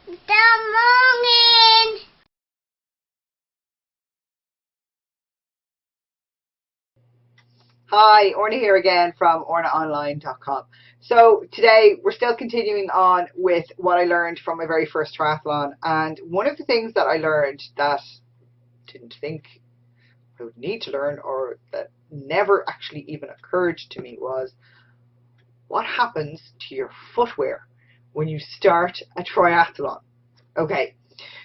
Good morning. Hi, Orna here again from ornaonline.com. So today we're still continuing on with what I learned from my very first triathlon, and one of the things that I learned that I didn't think I would need to learn, or that never actually even occurred to me, was what happens to your footwear when you start a triathlon. Okay,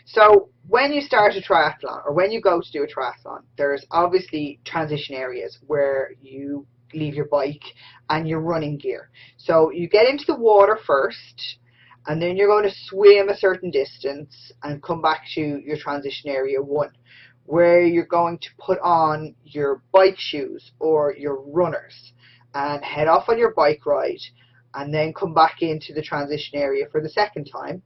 so when you start a triathlon, or when you go to do a triathlon, there's obviously transition areas where you leave your bike and your running gear. So you get into the water first, and then you're going to swim a certain distance and come back to your transition area 1, where you're going to put on your bike shoes or your runners and head off on your bike ride, and then come back into the transition area for the second time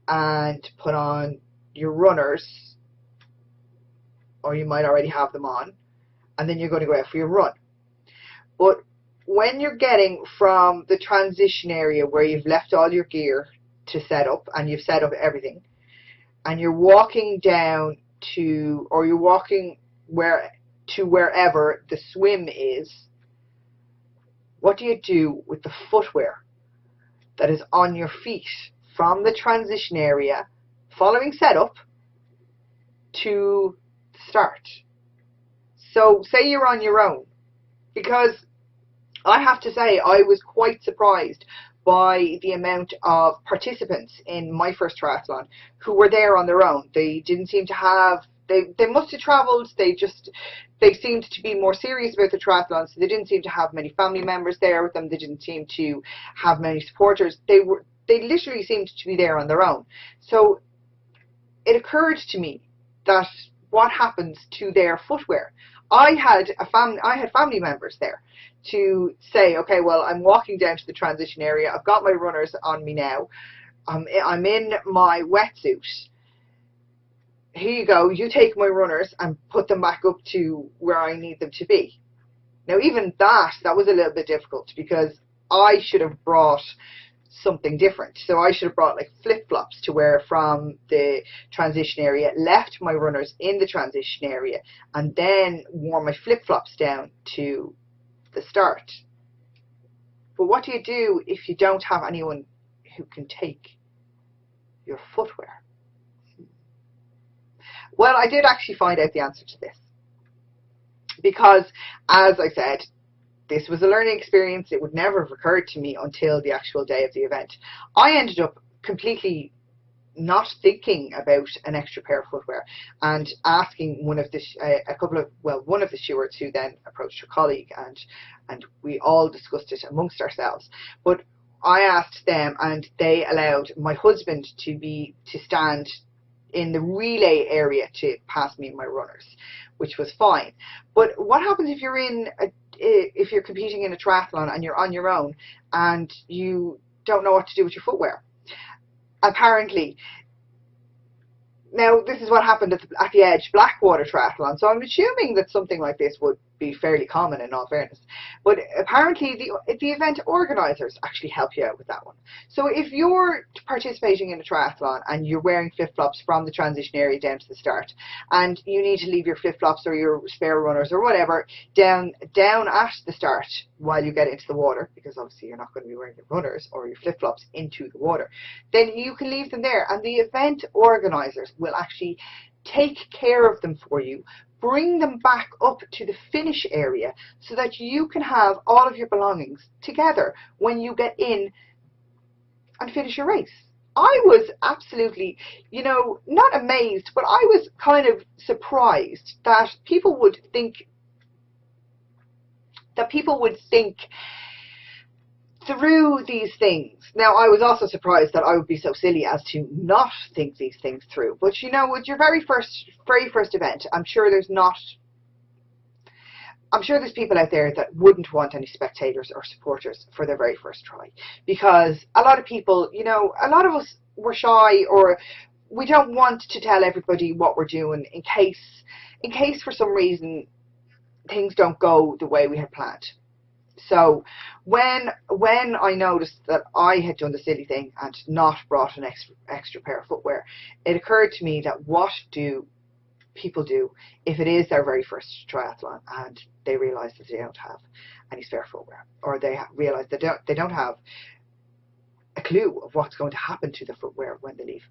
and put on your runners, or you might already have them on, and then you're going to go out for your run. But when you're getting from the transition area where you've left all your gear to set up, and you've set up everything, and you're walking down to, or you're walking wherever the swim is, what do you do with the footwear that is on your feet from the transition area following setup to the start? So say you're on your own, because I have to say I was quite surprised by the amount of participants in my first triathlon who were there on their own. They didn't seem to have, they must have travelled, they seemed to be more serious about the triathlon, so they didn't seem to have many family members there with them, they didn't seem to have many supporters, they literally seemed to be there on their own. So it occurred to me that what happens to their footwear. I had family members there to say, okay, well, I'm walking down to the transition area, I've got my runners on me now, I'm in my wetsuit, here you go, you take my runners and put them back up to where I need them to be. Now even that was a little bit difficult, because I should have brought something different. So I should have brought like flip-flops to wear from the transition area, left my runners in the transition area, and then wore my flip-flops down to the start. But what do you do if you don't have anyone who can take your footwear? Well, I did actually find out the answer to this, because, as I said, this was a learning experience. It would never have occurred to me until the actual day of the event. I ended up completely not thinking about an extra pair of footwear, and asking one of the stewards, who then approached her colleague, and we all discussed it amongst ourselves. But I asked them, and they allowed my husband to stand in the relay area to pass me my runners, which was fine. But what happens if if you're competing in a triathlon and you're on your own and you don't know what to do with your footwear? Apparently, now this is what happened at the Edge Blackwater Triathlon, so I'm assuming that something like this would be fairly common, in all fairness. But apparently the event organisers actually help you out with that one. So if you're participating in a triathlon and you're wearing flip-flops from the transition area down to the start, and you need to leave your flip-flops or your spare runners or whatever down at the start while you get into the water, because obviously you're not going to be wearing your runners or your flip-flops into the water, then you can leave them there, and the event organisers will actually take care of them for you, bring them back up to the finish area so that you can have all of your belongings together when you get in and finish your race. I was absolutely, not amazed, but I was kind of surprised that people would think through these things. Now, I was also surprised that I would be so silly as to not think these things through. But with your very first event, I'm sure there's people out there that wouldn't want any spectators or supporters for their very first try, because a lot of people, a lot of us were shy, or we don't want to tell everybody what we're doing in case for some reason things don't go the way we had planned. So when I noticed that I had done the silly thing and not brought an extra pair of footwear, it occurred to me that what do people do if it is their very first triathlon and they realize that they don't have any spare footwear, or they realize they don't have a clue of what's going to happen to the footwear when they leave,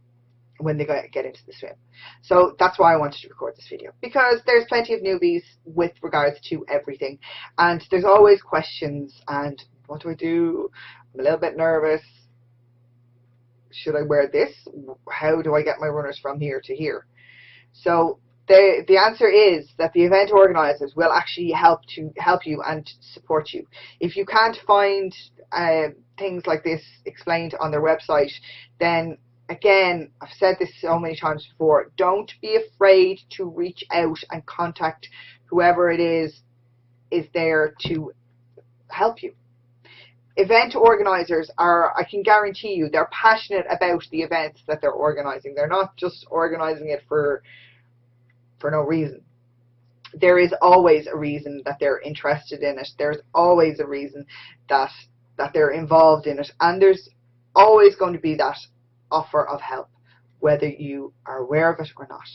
when they get into the swim. So that's why I wanted to record this video, because there's plenty of newbies with regards to everything, and there's always questions. And what do I do? I'm a little bit nervous. Should I wear this? How do I get my runners from here to here? So the answer is that the event organizers will actually help you and support you. If you can't find things like this explained on their website, then again, I've said this so many times before, don't be afraid to reach out and contact whoever it is there to help you. Event organizers are, I can guarantee you, they're passionate about the events that they're organizing. They're not just organizing it for no reason. There is always a reason that they're interested in it. There's always a reason that they're involved in it, and there's always going to be that offer of help, whether you are aware of it or not.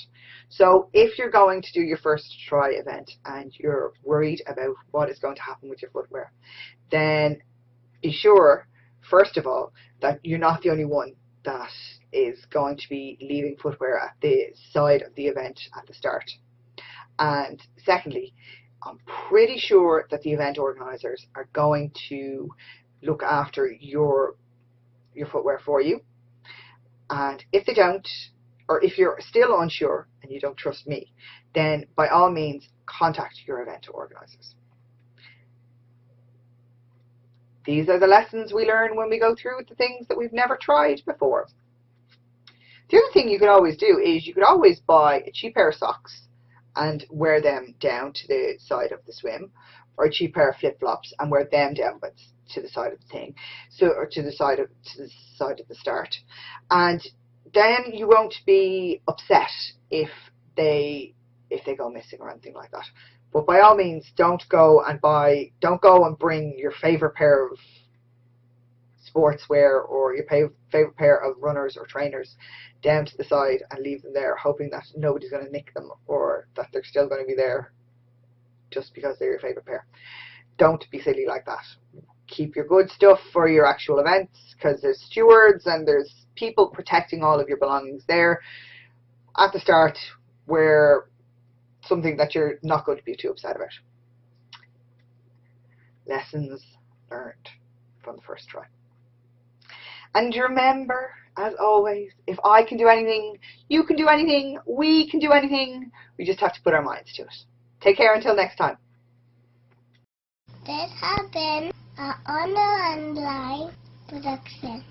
So if you're going to do your first try event and you're worried about what is going to happen with your footwear, then be sure, first of all, that you're not the only one that is going to be leaving footwear at the side of the event at the start. And secondly, I'm pretty sure that the event organizers are going to look after your footwear for you. And if they don't, or if you're still unsure and you don't trust me, then by all means contact your event organizers. These are the lessons we learn when we go through the things that we've never tried before. The other thing you could always do is you could always buy a cheap pair of socks and wear them down to the side of the swim, or a cheap pair of flip-flops and wear them down to the side of the thing, or to the side of the start. And then you won't be upset if they go missing or anything like that. But by all means, don't go and bring your favorite pair of sportswear or your favorite pair of runners or trainers down to the side and leave them there, hoping that nobody's going to nick them, or that they're still going to be there just because they're your favorite pair. Don't be silly like that. Keep your good stuff for your actual events, because there's stewards and there's people protecting all of your belongings there at the start, where something that you're not going to be too upset about. Lessons learned from the first try. And remember, as always, if I can do anything, you can do anything, we can do anything. We just have to put our minds to it. Take care until next time. This has been an online production.